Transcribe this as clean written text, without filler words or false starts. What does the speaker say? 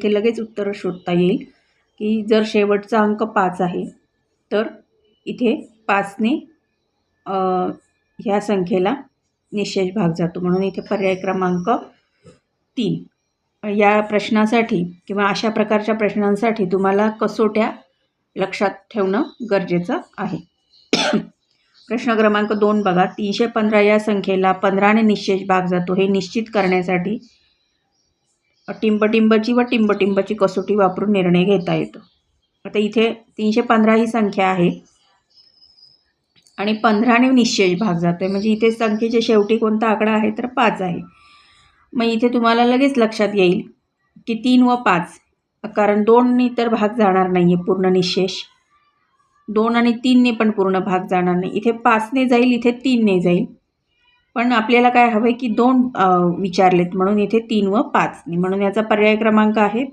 इथे लगेच उत्तर शोधता येईल की जर शेवटचा अंक 5 आहे तर इथे 5ने ह्या संख्येला निशेष भाग जातो, म्हणून इथे पर्याय क्रमांक 3. या प्रश्नासाठी किंवा अशा प्रकारच्या प्रश्नांसाठी तुम्हाला कसोट्या लक्षात ठेवणं गरजेचं आहे. प्रश्न क्रमांक 2 बघा. 315 या संख्येला 15ने निशेष भाग जातो हे निश्चित करण्यासाठी टिंबटिंबची व टिंबटिंबची कसोटी वापरून निर्णय घेता येतो. आता इथे 315 ही संख्या आहे आणि 15ने निशेष भाग जातो आहे, म्हणजे इथे संख्येच्या शेवटी कोणता आकडा आहे तर 5 आहे. मग इथे तुम्हाला लगेच लक्षात येईल की 3 व 5, कारण 2ने तर भाग जाणार नाही आहे पूर्ण निशेष, 2 आणि 3ने पण पूर्ण भाग जाणार नाही. इथे 5ने जाईल, इथे 3ने जाईल, पण आपल्याला काय हवं आहे की 2 विचारलेत म्हणून इथे 3 व 5, म्हणून याचा पर्याय क्रमांक आहे